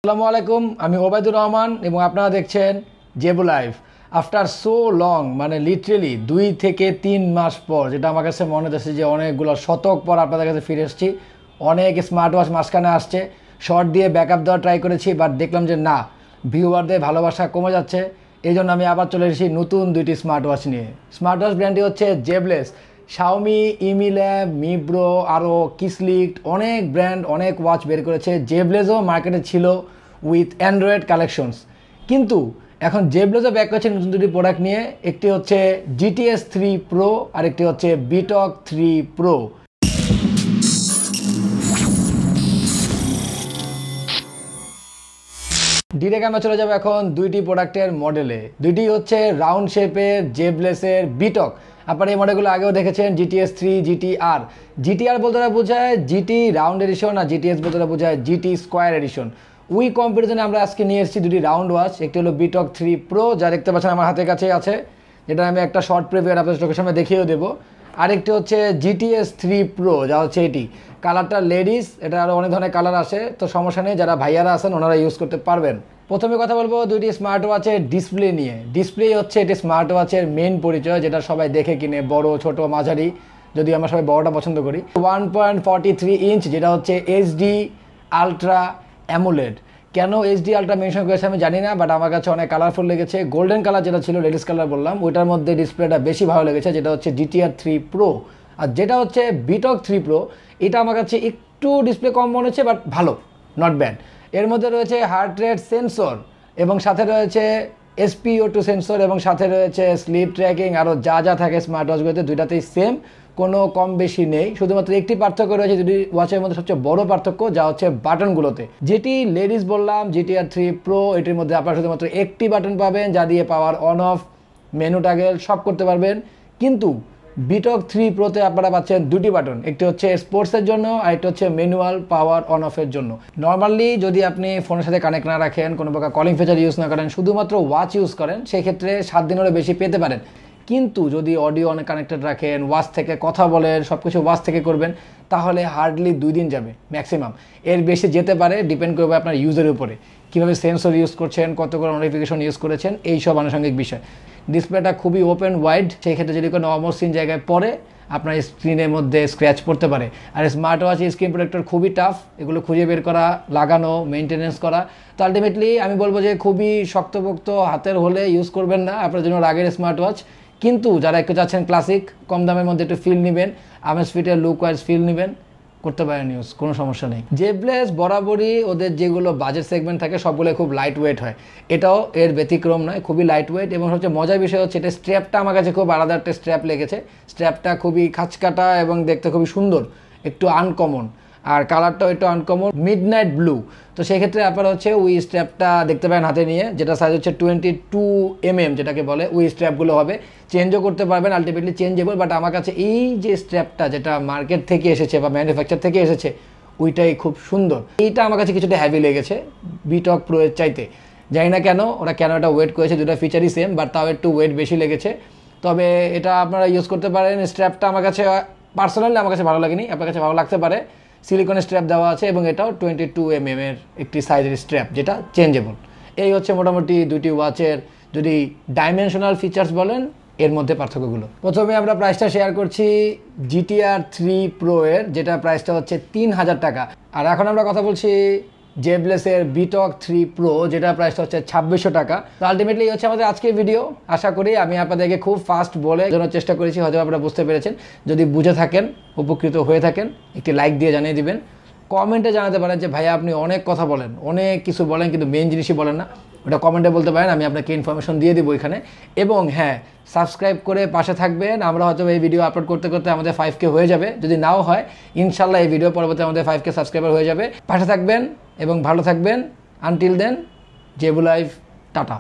আসসালামু আলাইকুম, আমি ওবায়দুর রহমান এবং আপনারা দেখছেন জেবু লাইভ। আফটার সো লং, মানে লিটারেলি 2 থেকে 3 মাস পর, যেটা আমার কাছে মনে হচ্ছে যে অনেকগুলো শতক পর আপনাদের কাছে ফিরে এসেছি। অনেক স্মার্ট ওয়াচ মাঝখানে আসছে, শর্ট দিয়ে ব্যাকআপ দেওয়ার ট্রাই করেছি, বাট দেখলাম যে না, ভিউয়ারদের ভালোবাসা কমে যাচ্ছে। এই জন্য আমি আবার চলে এসেছি নতুন 2টি স্মার্ট ওয়াচ নিয়ে। স্মার্ট ওয়াচ ব্র্যান্ডটি হচ্ছে জেবলেস। শাওমি, ইমিল্যাব, মিব্রো, আরও কিসলিক্ট, অনেক ব্র্যান্ড অনেক ওয়াচ বের করেছে। জেবলেসও মার্কেটে ছিল উইথ অ্যান্ড্রয়েড কালেকশনস, কিন্তু এখন জেবলেসও ব্যাক করছে নতুন 2টি প্রোডাক্ট নিয়ে। একটি হচ্ছে GTS 3 Pro আর একটি হচ্ছে VTOC 3 Pro। ডিরেক্ট আমরা চলে যাবো এখন 2টি প্রোডাক্টের মডেলে। 2টি হচ্ছে রাউন্ড শেপের জেবলেসের VTOC। আপনারা এই মডেলগুলো আগেও দেখেছেন, GTS 3, GTR। GTR বলতে বোঝায় GT রাউন্ড এডিশন, আর GTS বলতে বোঝায় GT স্কোয়ার এডিশন। উই কম্পারিজনে আমরা আজকে নিয়ে এসেছি 2টি রাউন্ড ওয়াচ। একটি হলো VTOC 3 Pro, যা দেখতে পাচ্ছেন আমার হাতের কাছেই আছে, যেটা আমি একটা শর্ট প্রিভিউ আপনাদের চোখের সামনে দেখিয়েও দেবো। আরেকটি হচ্ছে GTS 3 Pro, যা হচ্ছে এটি। কালারটা লেডিস, এটা আরও অনেক ধরনের কালার আসে, তো সমস্যা নেই, যারা ভাইয়ারা আছেন ওনারা ইউজ করতে পারবেন। প্রথমে কথা বলবো 2টি স্মার্ট ওয়াচের ডিসপ্লে নিয়ে। ডিসপ্লে হচ্ছে এটি স্মার্ট ওয়াচের মেন পরিচয়, যেটা সবাই দেখে কিনে, বড় ছোট মাঝারি, যদি আমরা সবাই বড়টা পছন্দ করি। 1.43 ইঞ্চ, যেটা হচ্ছে HD আলট্রা অ্যামোলেড। কেন HD আলট্রা মেনশন করেছে আমি জানি না, বাট আমার কাছে অনেক কালারফুল লেগেছে। গোল্ডেন কালার যেটা ছিল, লেডিস কালার বললাম, ওইটার মধ্যে ডিসপ্লেটা বেশি ভালো লেগেছে, যেটা হচ্ছে GTR 3 Pro। আর যেটা হচ্ছে VTOC 3 Pro, এটা আমার কাছে একটু ডিসপ্লে কম মনে হচ্ছে, বাট ভালো, নট ব্যাড। এর মধ্যে রয়েছে হার্ট রেট সেন্সর, এবং সাথে রয়েছে SpO2 সেন্সর, এবং সাথে রয়েছে স্লিপ ট্র্যাকিং। আরও যা যা থাকে স্মার্ট ওয়াচগুলোতে, দুইটাতেই সেম, কোনো কম বেশি নেই। শুধুমাত্র একটি পার্থক্য রয়েছে দুটি ওয়াচের মধ্যে, সবচেয়ে বড় পার্থক্য, যা হচ্ছে বাটনগুলোতে। যেটি লেডিস বললাম GTR 3 Pro, এটির মধ্যে আপনারা শুধুমাত্র একটি বাটন পাবেন, যা দিয়ে পাওয়ার অন অফ, মেনু টাগেল সব করতে পারবেন। কিন্তু VTOC 3 Proতে আপনারা পাচ্ছেন 2টি বাটন, একটি হচ্ছে স্পোর্টসের জন্য আর একটি হচ্ছে ম্যানুয়াল পাওয়ার অন অফের জন্য। নর্মালি যদি আপনি ফোনের সাথে কানেক্ট না রাখেন, কোনো প্রকার কলিং ফিচার ইউজ না করেন, শুধুমাত্র ওয়াচ ইউজ করেন, সেক্ষেত্রে 7 দিনেরও বেশি পেতে পারেন। কিন্তু যদি অডিও অনেক কানেক্টেড রাখেন, ওয়াচ থেকে কথা বলেন, সব কিছু ওয়াচ থেকে করবেন, তাহলে হার্ডলি 2 দিন যাবে ম্যাক্সিমাম। এর বেশি যেতে পারে, ডিপেন্ড করবে আপনার ইউজের উপরে, কীভাবে সেন্সর ইউজ করছেন, কত করে নোটিফিকেশন ইউজ করেছেন, এই সব আনুষঙ্গিক বিষয়। ডিসপ্লেটা খুবই ওপেন ওয়াইড, সেই ক্ষেত্রে যদি কোনো অমসৃণ জায়গায় পড়ে, আপনার স্ক্রিনের মধ্যে স্ক্র্যাচ পড়তে পারে। আর স্মার্ট ওয়াচের স্ক্রিন প্রোটেক্টর খুবই টাফ, এগুলো খুঁজে বের করা, লাগানো, মেনটেনেন্স করা। তো আলটিমেটলি আমি বলবো যে খুবই শক্তপোক্ত হাতের হলে ইউজ করবেন না, আপনার জন্য রাগের স্মার্ট ওয়াচ। কিন্তু যারা একটু চাচ্ছেন ক্লাসিক, কম দামের মধ্যে একটু ফিল নেবেন, Amazfit লুক ওয়াইজ ফিল নেবেন, করতে পারেন ইউজ, কোনো সমস্যা নেই। জেবলেস বরাবরই ওদের যেগুলো বাজেট সেগমেন্ট থাকে সবগুলো খুব লাইট ওয়েট হয়, এটাও এর ব্যতিক্রম নয়, খুবই লাইট ওয়েট। এবং সবচেয়ে মজার বিষয় হচ্ছে এটা স্ট্র্যাপটা আমার কাছে খুব আলাদা একটা স্ট্র্যাপ লেগেছে। স্ট্র্যাপটা খুবই খাঁচকাটা এবং দেখতে খুবই সুন্দর, একটু আনকমন, আর কালারটাও একটু আনকমন, মিডনাইট ব্লু। তো সেক্ষেত্রে আপনারা হচ্ছে উই স্ট্র্যাপটা দেখতে পারেন হাতে নিয়ে, যেটা সাইজ হচ্ছে 22 mm, যেটাকে বলে উই স্ট্র্যাপগুলো হবে, চেঞ্জও করতে পারবেন, আলটিমেটলি চেঞ্জেবল। বাট আমার কাছে এই যে স্ট্র্যাপটা, যেটা মার্কেট থেকে এসেছে বা ম্যানুফ্যাকচার থেকে এসেছে, ওইটাই খুব সুন্দর। এইটা আমার কাছে কিছুটা হ্যাভি লেগেছে VTOC Pro এর চাইতে। জানি না কেন এটা ওয়েট করেছে, দুটো ফিচারই সেম, বাট তাও একটু ওয়েট বেশি লেগেছে। তবে এটা আপনারা ইউজ করতে পারেন। স্ট্র্যাপটা আমার কাছে পার্সোনালি আমার কাছে ভালো লাগেনি, আপনার কাছে ভালো লাগতে পারে। সিলিকনের স্ট্র্যাপ দেওয়া আছে, এবং এটাও 22 mm এর একটি সাইজের স্ট্র্যাপ, যেটা চেঞ্জেবল। এই হচ্ছে মোটামুটি 2টি ওয়াচের, যদি ডাইমেনশনাল ফিচার্স বলেন, এর মধ্যে পার্থক্যগুলো। প্রথমে আমরা প্রাইসটা শেয়ার করছি GTR 3 Pro এর, যেটা প্রাইসটা হচ্ছে 3000 টাকা। আর এখন আমরা কথা বলছি জেবলেসের VTOC 3 Pro, যেটা প্রাইসটা হচ্ছে 2600 টাকা। তো আলটিমেটলি হচ্ছে আমাদের আজকের ভিডিও। আশা করি আমি আপনাদেরকে খুব ফাস্ট বলে জানার চেষ্টা করেছি, হয়তো আপনারা বুঝতে পেরেছেন। যদি বুঝে থাকেন, উপকৃত হয়ে থাকেন, একটি লাইক দিয়ে জানিয়ে দিবেন। কমেন্টে জানাতে পারেন যে ভাইয়া আপনি অনেক কথা বলেন, অনেক কিছু বলেন, কিন্তু মেন জিনিসই বলেন না, ওটা কমেন্টে বলতে পারেন, আমি আপনাকে ইনফরমেশন দিয়ে দেবো এখানে। এবং হ্যাঁ, সাবস্ক্রাইব করে পাশে থাকবেন। আমরা হয়তো এই ভিডিও আপলোড করতে করতে আমাদের 5K হয়ে যাবে, যদি নাও হয় ইনশাল্লাহ এই ভিডিও পরবর্তী আমাদের 5K সাবস্ক্রাইবার হয়ে যাবে। পাশে থাকবেন এবং ভালো থাকবেন। Until then, Zebu live, tata.